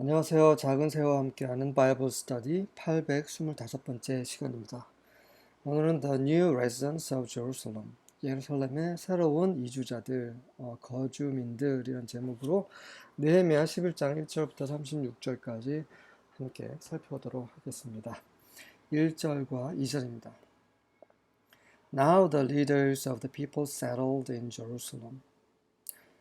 안녕하세요. 작은 새와 함께하는 바이블 스터디 825번째 시간입니다. 오늘은 The New Residents of Jerusalem, 예루살렘의 새로운 이주자들, 거주민들이란 제목으로 느헤미야 11장 1절부터 36절까지 함께 살펴보도록 하겠습니다. 1절과 2절입니다. Now the leaders of the people settled in Jerusalem.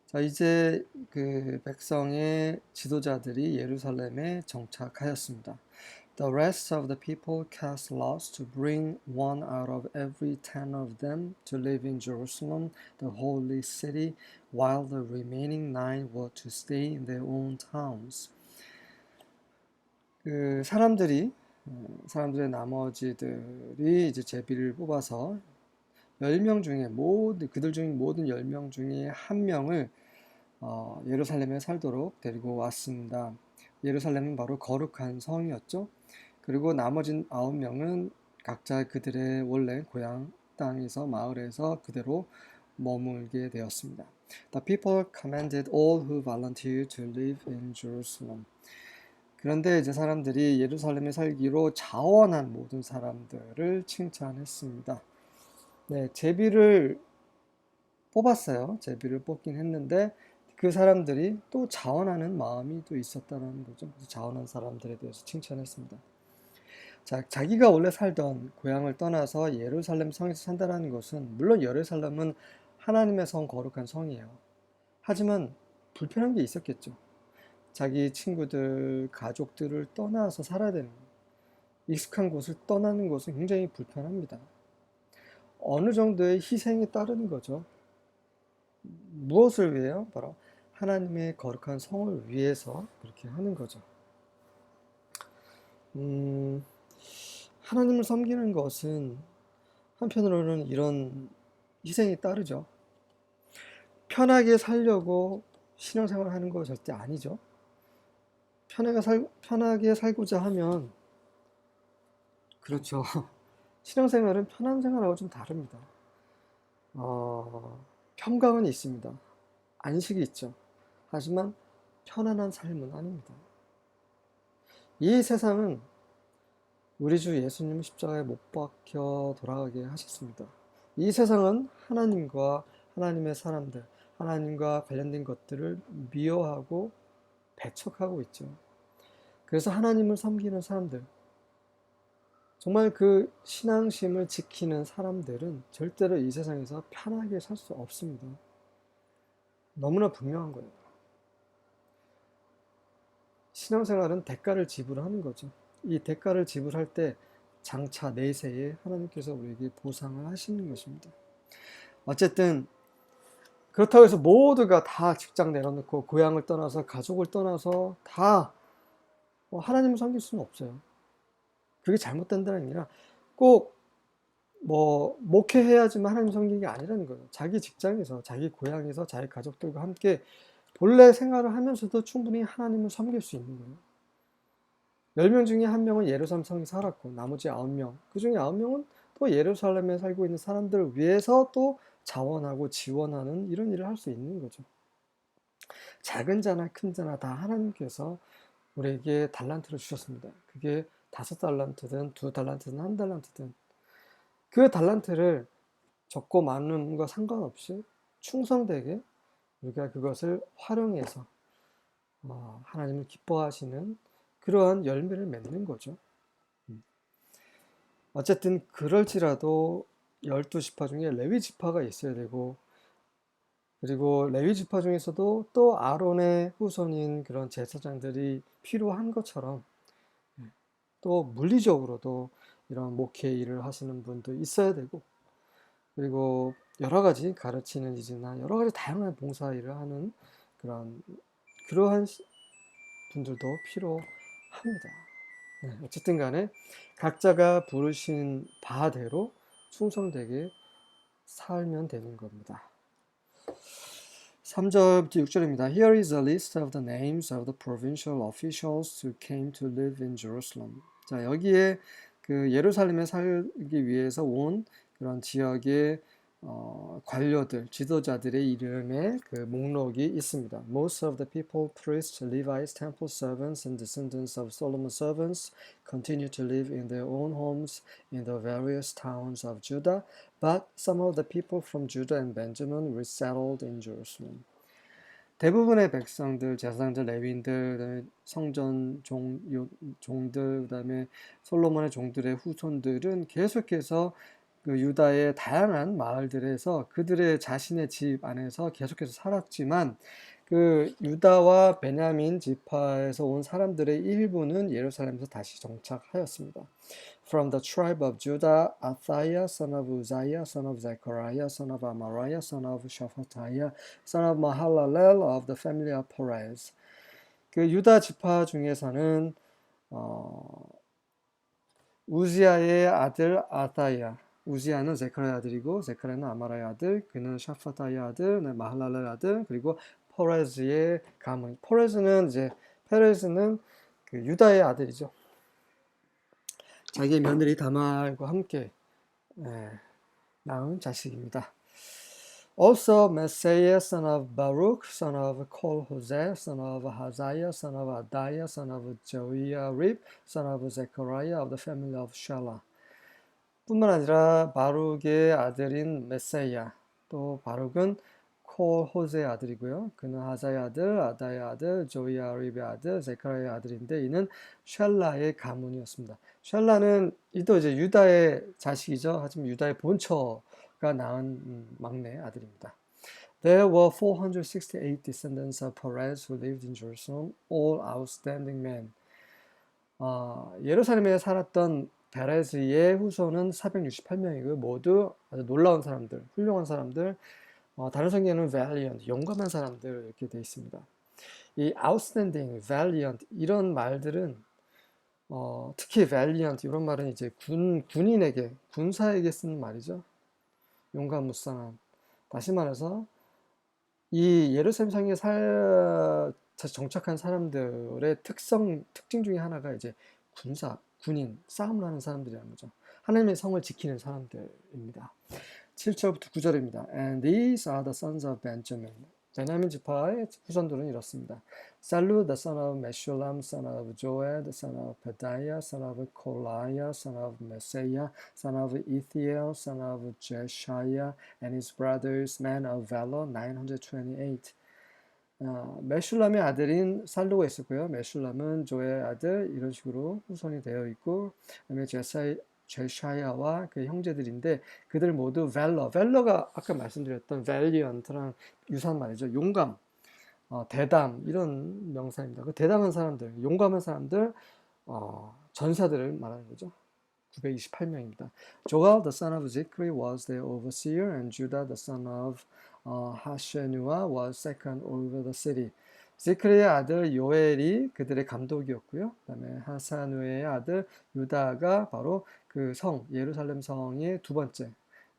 자, 이제 그 백성의 지도자들이 예루살렘에 정착하였습니다. The rest of the people cast lots to bring one out of every 10 of them to live in Jerusalem, the holy city, while the remaining 9 were to stay in their own towns. 그 사람들의 나머지들이 이제 제비를 뽑아서 10명 중에 그들 중 모든 10명 중에 한 명을 예루살렘에 살도록 데리고 왔습니다. 예루살렘은 바로 거룩한 성이었죠. 그리고 나머진 9명은 각자 그들의 원래 고향 땅에서 마을에서 그대로 머물게 되었습니다. The people commanded all who volunteered to live in Jerusalem. 그런데 이제 사람들이 예루살렘에 살기로 자원한 모든 사람들을 칭찬했습니다. 네, 제비를 뽑았어요. 제비를 뽑긴 했는데 그 사람들이 또 자원하는 마음이 또 있었다는 거죠. 그래서 자원한 사람들에 대해서 칭찬했습니다. 자, 자기가 원래 살던 고향을 떠나서 예루살렘 성에서 산다는 것은 물론 예루살렘은 하나님의 성 거룩한 성이에요. 하지만 불편한 게 있었겠죠. 자기 친구들, 가족들을 떠나서 살아야 되는 거예요. 익숙한 곳을 떠나는 것은 굉장히 불편합니다. 어느 정도의 희생이 따르는 거죠. 무엇을 위해요? 바로 하나님의 거룩한 성을 위해서 그렇게 하는 거죠. 하나님을 섬기는 것은 한편으로는 이런 희생이 따르죠. 편하게 살려고 신앙생활 하는 거 절대 아니죠. 편하게 살고자 하면, 그렇죠. 신앙생활은 편한 생활하고 좀 다릅니다. 평강은 있습니다. 안식이 있죠. 하지만 편안한 삶은 아닙니다. 이 세상은 우리 주 예수님 십자가에 못 박혀 돌아가게 하셨습니다. 이 세상은 하나님과 하나님의 사람들, 하나님과 관련된 것들을 미워하고 배척하고 있죠. 그래서 하나님을 섬기는 사람들, 정말 그 신앙심을 지키는 사람들은 절대로 이 세상에서 편하게 살 수 없습니다. 너무나 분명한 거예요. 신앙생활은 대가를 지불하는 거죠. 이 대가를 지불할 때 장차 내세에 하나님께서 우리에게 보상을 하시는 것입니다. 어쨌든 그렇다고 해서 모두가 다 직장 내려놓고 고향을 떠나서 가족을 떠나서 다 하나님을 섬길 수는 없어요. 그게 잘못된다는 게 아니라 꼭 목회해야지만 하나님 섬기는 게 아니라는 거예요. 자기 직장에서, 자기 고향에서, 자기 가족들과 함께 본래 생활을 하면서도 충분히 하나님을 섬길 수 있는 거예요. 10명 중에 1명은 예루살렘 성에 살았고 나머지 9명, 그 중에 9명은 또 예루살렘에 살고 있는 사람들을 위해서 또 자원하고 지원하는 이런 일을 할 수 있는 거죠. 작은 자나 큰 자나 다 하나님께서 우리에게 달란트를 주셨습니다. 그게 5달란트든 2달란트든 1달란트든 그 달란트를 적고 많음과 상관없이 충성되게 우리가 그것을 활용해서 하나님을 기뻐하시는 그러한 열매를 맺는 거죠. 어쨌든 그럴지라도 12지파 중에 레위 지파가 있어야 되고, 그리고 레위 지파 중에서도 또 아론의 후손인 그런 제사장들이 필요한 것처럼 또 물리적으로도 이런 목회 일을 하시는 분도 있어야 되고, 그리고 여러 가지 가르치는 일이나 여러 가지 다양한 봉사 일을 하는 그러한 분들도 필요합니다. 네, 어쨌든 간에 각자가 부르신 바대로 충성되게 살면 되는 겁니다. 3절부터 6절입니다. Here is a list of the names of the provincial officials who came to live in Jerusalem. 자, 여기에 그 예루살렘에 살기 위해서 온 그런 지역의 관료들, 지도자들의 이름의 그 목록이 있습니다. Most of the people, priests, Levites, temple servants, and descendants of Solomon's servants continue to live in their own homes in the various towns of Judah, but some of the people from Judah and Benjamin resettled in Jerusalem. 대부분의 백성들, 제사장들, 레위인들, 그다음에 성전 종들, 그다음에 솔로몬의 종들의 후손들은 계속해서 그 유다의 다양한 마을들에서 그들의 자신의 집 안에서 계속해서 살았지만 그 유다와 베냐민 지파에서 온 사람들의 일부는 예루살렘에서 다시 정착하였습니다. From the tribe of Judah, Athaiah, son of Uzziah, son of Zechariah, son of Amariah, son of Shephatiah, son of Mahalalel of the family of Perez. 그 유다 지파 중에서는 우지야의 아들 아다야, 우지야는 제카리아 아들이고 제카리아는 아마라의 아들, 그는 샤파타의 아들, 마할랄의 아들, 그리고 포레즈의 가문. 페레즈는 그 유다의 아들이죠. 자기의 며느리 다말과 함께 낳은 자식입니다. Also Messiah, son of Baruch, son of Kol-Hoseh, son of Haziah, son of Adaiah, son of Joiarib, son of Zechariah of the family of Shelah. 뿐만 아니라 바룩의 아들인 메사야, 또 바룩은 콜호세의 아들이고요. 그는 하자의 아들, 아다의 아들, 조이아립의 아들, 제카리아의 아들인데 이는 샬라의 가문이었습니다. 샬라는 이도 이제 유다의 자식이죠. 하지만 유다의 본처가 낳은 막내 아들입니다. There were 468 descendants of Perez who lived in Jerusalem, all outstanding men. 예루살렘에 살았던 베레즈의 후손은 468명이고 모두 아주 놀라운 사람들, 훌륭한 사람들, 다른 성경에는 valiant, 용감한 사람들 이렇게 되어 있습니다. 이 outstanding, valiant 이런 말들은 특히 valiant 이런 말은 이제 군인에게, 군사에게 쓰는 말이죠. 용감무쌍한. 다시 말해서 이 예루살렘 성에 정착한 사람들의 특징 중에 하나가 이제 군인, 싸움을 하는 사람들이라는 거죠. 하나님의 성을 지키는 사람들입니다. 7절부터 9절입니다. And these are the sons of Benjamin. 베냐민 지파의 후손들은 이렇습니다. Sallu, the son of Meshullam, son of Joed, son of Pedaiah, son of Kolaiah, son of Messiah, son of Ethiel, son of Jeshiah, and his brothers, men of valor, 928. 메슐람의 아들인 살루가 있었고요. 메슐람은 조의 아들 이런 식으로 후손이 되어 있고, 그다음에 제샤야와 그 형제들인데 그들 모두 벨러가 아까 말씀드렸던 valiant랑 유사한 말이죠. 용감, 대담 이런 명사입니다. 그 대담한 사람들, 용감한 사람들, 전사들을 말하는 거죠. 928명입니다. Joel, the son of Zikri, was their overseer, and Judah, the son of Hashenua, was second over the city. 지크리의 아들 요엘이 그들의 감독이었고요. 그다음에 하사누의 아들 유다가 바로 그 예루살렘 성의 두 번째.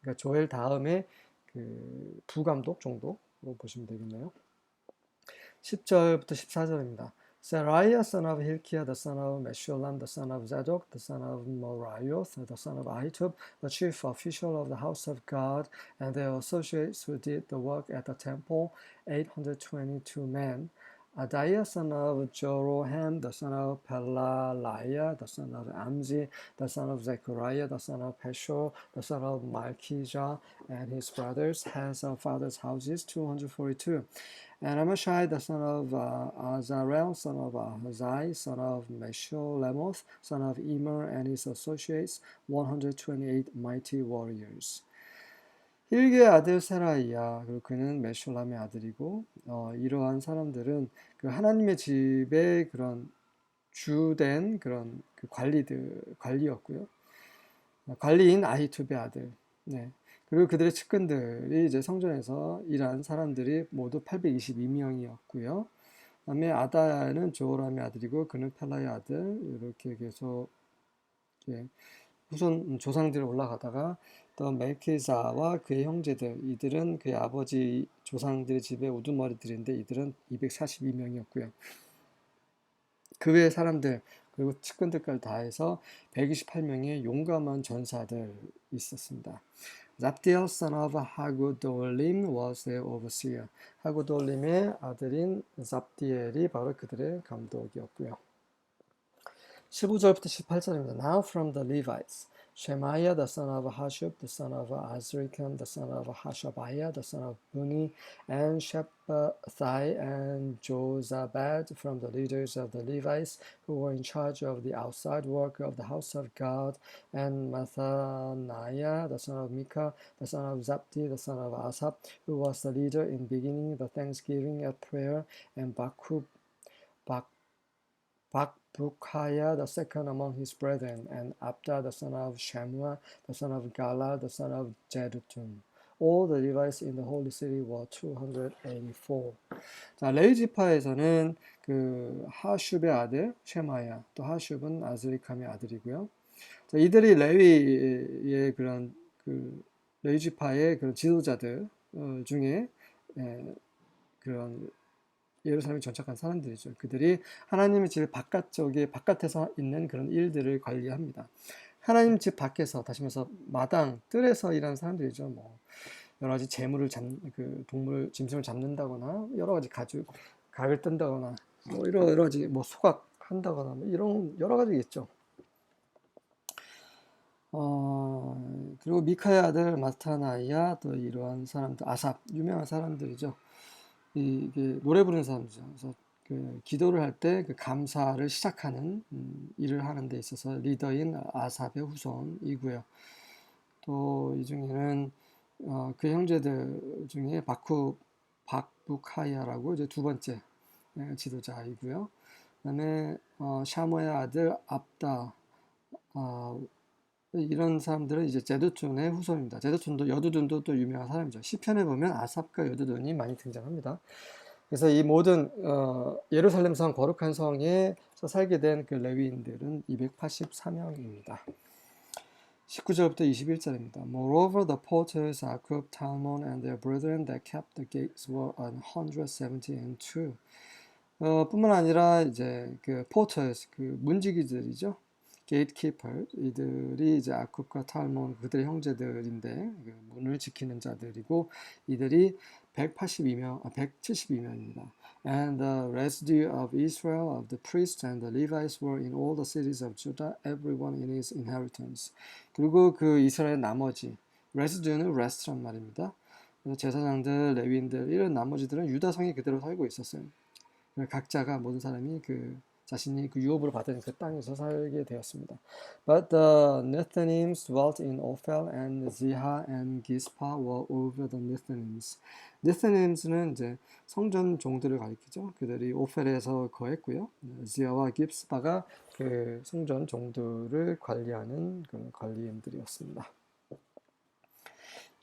그러니까 조엘 다음에 그 부감독 정도로 보시면 되겠네요. 10절부터 14절입니다. Seraiah, son of Hilkiah, the son of Meshullam, the son of Zadok, the son of Morioth, the son of Ahitub, the chief official of the house of God, and their associates who did the work at the temple, 822 men. Adaiah, son of Jeroham, the son of Pelaliah, the son of Amzi, the son of Zechariah, the son of Peshur, the son of Malchijah, and his brothers, heads of fathers' houses, 242. And Amashai, the son of Azarel, son of Ahazai, son of Meshulemoth, son of Emer, and his associates, 128 mighty warriors. 힐기의 아들 세라이야, 그리고 그는 메슐람의 아들이고, 이러한 사람들은 그 하나님의 집의 그런 주된 그런 그 관리였고요. 관리인 아히투베 아들. 네. 그리고 그들의 측근들이 이제 성전에서 일한 사람들이 모두 822명이었고요. 그다음에 아다야는 조람의 아들이고 그는 펠라의 아들. 이렇게 계속 후손 조상들이 올라가다가 또 멜키사와 그의 형제들, 이들은 그의 아버지 조상들의 집의 우두머리들인데 이들은 242명이었고요. 그 외의 사람들 그리고 측근들까지 다 해서 128명의 용감한 전사들 있었습니다. Zabdiel son of Hagudolim was their overseer. 하구돌림의 아들인 잡디엘이 바로 그들의 감독이었고요. 15절부터 18절입니다. Now from the Levites, Shemaiah the son of Hashub, the son of Azrikam, the son of Hashabiah, the son of Buni, and Shephathai and Jozabad from the leaders of the Levites who were in charge of the outside work of the house of God, and Mathaniah the son of Micah, the son of Zabdi, the son of Asaph, who was the leader in beginning the thanksgiving at prayer, and Bakbukiah the second among his brethren, and Abda the son of Shammua, the son of Gala, the son of Jeduthun. All the Levites in the holy city were 284. 자, 레위 지파에서는 그 하숑의 아들 쉐마야, 또 하숑은 아즈리캄의 아들이고요. 자, 이들이 레위의 그런 그 레위 지파의 그런 지도자들 중에 그런 예루살렘에 정착한 사람들이죠. 그들이 하나님의 집 바깥에서 있는 그런 일들을 관리합니다. 하나님 집 밖에서, 다시 말해서 마당, 뜰에서 일하는 사람들이죠. 뭐 여러 가지 동물, 짐승을 잡는다거나, 여러 가지 각을 뜬다거나, 뭐 여러 가지 뭐 소각한다거나, 뭐 이런 여러 가지 있죠. 그리고 미카의 아들 마타나이아, 또 이러한 사람들, 아삽, 유명한 사람들이죠. 이게 노래 부르는 사람이죠. 그래서 그 기도를 할 때 그 감사를 시작하는 일을 하는 데 있어서 리더인 아삽의 후손이고요. 또 이 중에는 그 형제들 중에 박부카야라고 이제 두 번째 지도자이고요. 그다음에 샤모의 아들 압다, 이런 사람들은 이제 제두툰의 후손입니다. 여두둔도 또 유명한 사람이죠. 시편에 보면 아삽과 여두둔이 많이 등장합니다. 그래서 이 모든 예루살렘 성 거룩한 성에서 살게 된 그 레위인들은 284명입니다. 19절부터 21절입니다. Moreover, the porters, Akub, Talmon, and their brethren that kept the gates were 172. 뿐만 아니라 이제 그 porters, 그 문지기들이죠. 게이트키퍼, 이들이 이제 아쿱과 탈몬, 그들의 형제들인데 문을 지키는 자들이고 이들이 172명입니다. And the residue of Israel, of the priests and the Levites were in all the cities of Judah, everyone in his inheritance. 그리고 그 이스라엘 나머지, residue는 rest란 말입니다. 제사장들, 레위인들, 이런 나머지들은 유다성에 그대로 살고 있었어요. 각자가 모든 사람이 자신이 그 유업으로 받은 그 땅에서 살게 되었습니다. But the Nethinims dwelt in Ophel, and Ziha and Gispa were over the Nethinims. Nethinims는 이제 성전 종들을 가리키죠. 그들이 오펠에서 거했고요. 지하와 깁스바가 그 성전 종들을 관리하는 그런 관리인들이었습니다.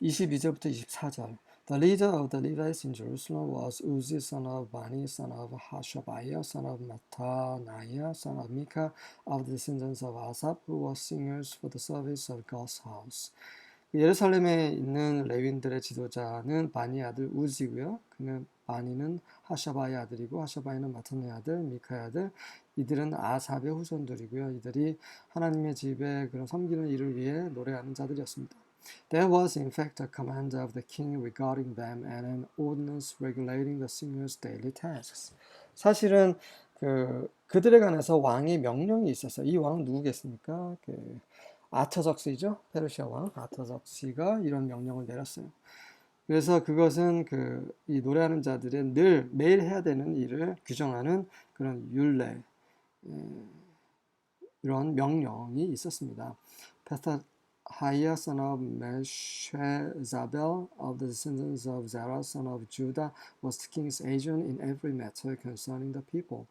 22절부터 24절. The leader of the Levites in Jerusalem was Uzi, son of Bani, son of Hashabiah, son of Mattaniah, son of Micah, of the descendants of Asaph, who were singers for the service of God's house. 예루살렘에 있는 레위인들의 지도자는 바니 아들 우지고요. 그는 바니는 하샤바의 아들이고 하샤바이는 마타니의 아들, 미카의 아들. 이들은 아삽의 후손들이고요. 이들이 하나님의 집에 그런 섬기는 일을 위해 노래하는 자들이었습니다. There was in fact a command of the king regarding them and an ordinance regulating the singers' daily tasks. 사실은 그들에 관해서 왕의 명령이 있었어요. 이 왕은 누구겠습니까? 아터적스이죠. 페르시아 왕 아터적스가 이런 명령을 내렸어요. 그래서 그것은 이 노래하는 자들의 매일 해야 되는 일을 규정하는 그런 율례, 이런 명령이 있었습니다. Pethahia, son of Meshezabel, of the descendants of Zerah, son of Judah, was the king's agent in every matter concerning the people.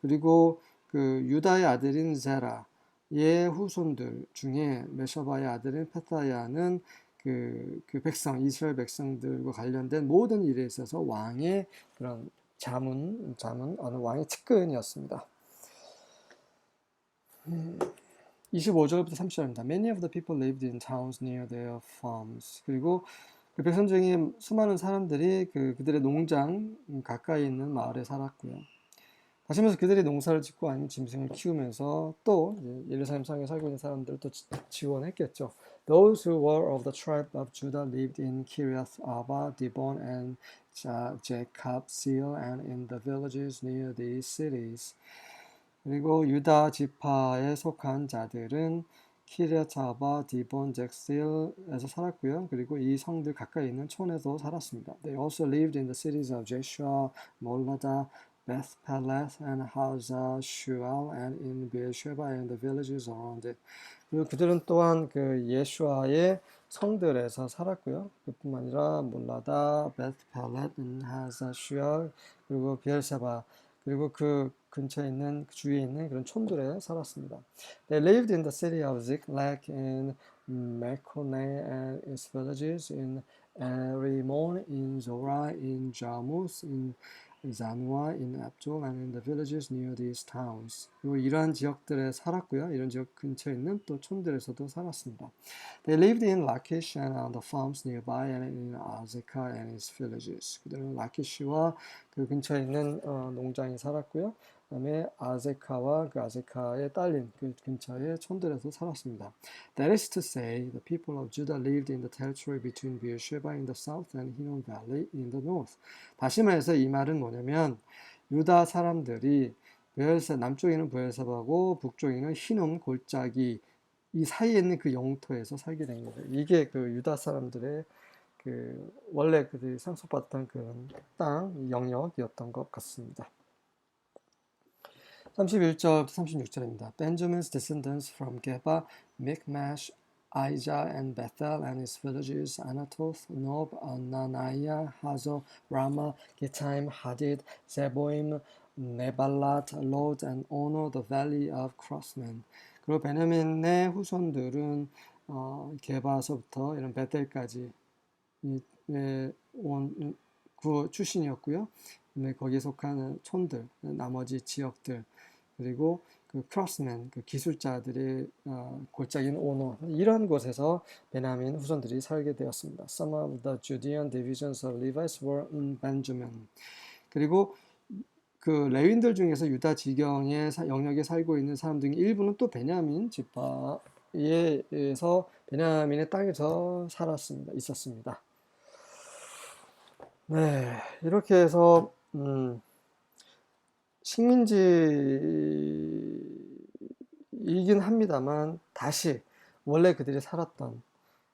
그리고 그 유다의 아들인 제라의 후손들 중에 메셔바의 아들인 페타야는 그 이스라엘 백성들과 관련된 모든 일에 있어서 왕의 그런 어느 왕의 측근이었습니다. 25절부터 30절입니다. Many of the people lived in towns near their farms. 그리고 그 백성 중에 수많은 사람들이 그들의 농장 가까이 있는 마을에 살았고요. 가시면서 그들이 농사를 짓고 아니면 짐승을 키우면서 또 이제 예루살렘 성에 살고 있는 사람들을 또 지원했겠죠. Those who were of the tribe of Judah lived in Kiriath Arba, Dibon, and Jacob, Seal, and in the villages near these cities. 그리고 유다 지파에 속한 자들은 키르야타바, 디본, 잭실에서 살았고요. 그리고 이 성들 가까이 있는 촌에서 살았습니다. They also lived in the cities of Jeshua, Molada, Beth Pelet, and Hazar Shual, and in Beersheba and the villages around it. 그리고 그들은 또한 그 예슈아의 성들에서 살았고요. 그뿐만 아니라 몰라다, 베트 펠렛, 하자 슈알, 그리고 비엘세바, 그리고 그 근처에 있는 그 주위에 있는 그런 촌들에 살았습니다. They lived in the city of Ziklag in Mekoneh and its villages in Erimon, in Zorah, in Jarmuth, in Zanua, in Abdul, and in the villages near these towns. 그리고 이러한 지역들에 살았고요. 이런 지역 근처에 있는 또 촌들에서도 살았습니다. They lived in Lachish and on the farms nearby, and in Azekah and its villages. 그들은 라키시와 그 근처에 있는 농장에 살았고요. 그다음에 아제카와 그 아제카에 딸린 그 근처의 촌들에서 살았습니다. That is to say, the people of Judah lived in the territory between Beersheba in the south and Hinnom Valley in the north. 다시 말해서 이 말은 뭐냐면 유다 사람들이 남쪽에 있는 브엘세바고 북쪽에 있는 히놈 골짜기 이 사이에 있는 그 영토에서 살게 된 거예요. 이게 그 유다 사람들의 그 원래 그들이 상속받았던 그런 땅 영역이었던 것 같습니다. 31절 36절입니다. Benjamin's descendants from Geba, Michmash, Aijah, and Bethel and its villages, Anatoth, Nob, Ananiah, Hazor, Ramah, Gitaim, Hadid, Zeboim, Neballat, Lod, and Ono, the valley of craftsmen. 그리고 베냐민의 후손들은 게바서부터 이런 베텔까지 온 그 출신이었고요. 거기에 속하는 촌들, 나머지 지역들, 그리고 그 크로스맨, 그 기술자들의 골짜기인 오노 이런 곳에서 베냐민 후손들이 살게 되었습니다. Some of the Judean divisions of Levites were in Benjamin. 그리고 그 레윈들 중에서 유다 지경의 영역에 살고 있는 사람들 중 일부는 또 베냐민 지파에서 베냐민의 땅에서 살았습니다. 있었습니다. 네, 이렇게 해서 식민지이긴 합니다만 다시 원래 그들이 살았던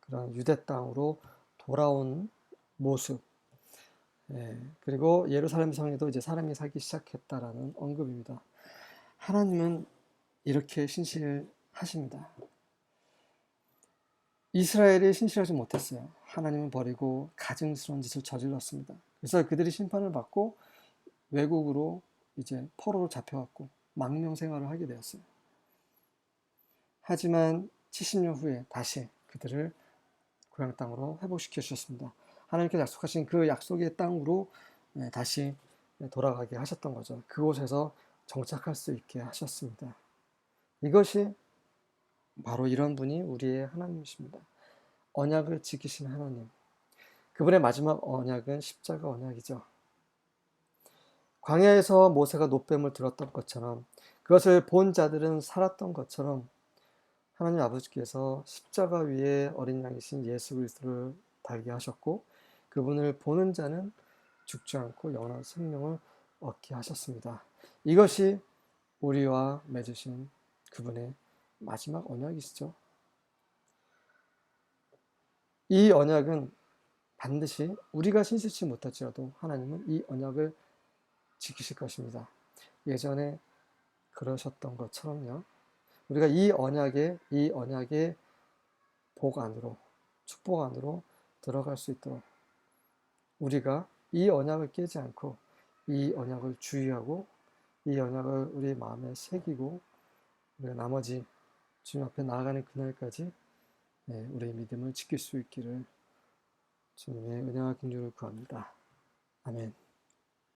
그런 유대 땅으로 돌아온 모습. 네, 그리고 예루살렘 성에도 이제 사람이 살기 시작했다라는 언급입니다. 하나님은 이렇게 신실하십니다. 이스라엘이 신실하지 못했어요. 하나님은 버리고 가증스러운 짓을 저질렀습니다. 그래서 그들이 심판을 받고 외국으로 이제 포로로 잡혀갔고 망명 생활을 하게 되었어요. 하지만 70년 후에 다시 그들을 고향 땅으로 회복시켜 주셨습니다. 하나님께서 약속하신 그 약속의 땅으로 다시 돌아가게 하셨던 거죠. 그곳에서 정착할 수 있게 하셨습니다. 이것이 바로 이런 분이 우리의 하나님이십니다. 언약을 지키신 하나님. 그분의 마지막 언약은 십자가 언약이죠. 광야에서 모세가 놋뱀을 들었던 것처럼 그것을 본 자들은 살았던 것처럼 하나님 아버지께서 십자가 위에 어린 양이신 예수 그리스도를 달게 하셨고 그분을 보는 자는 죽지 않고 영원한 생명을 얻게 하셨습니다. 이것이 우리와 맺으신 그분의 마지막 언약이시죠. 이 언약은 반드시 우리가 신실치 못할지라도 하나님은 이 언약을 지키실 것입니다. 예전에 그러셨던 것처럼요. 우리가 이 언약의 복 안으로, 축복 안으로 들어갈 수 있도록 우리가 이 언약을 깨지 않고 이 언약을 주의하고 이 언약을 우리 마음에 새기고 우리가 나머지 주님 앞에 나아가는 그날까지 우리의 믿음을 지킬 수 있기를 주님의 은혜와 긍휼을 구합니다. 아멘.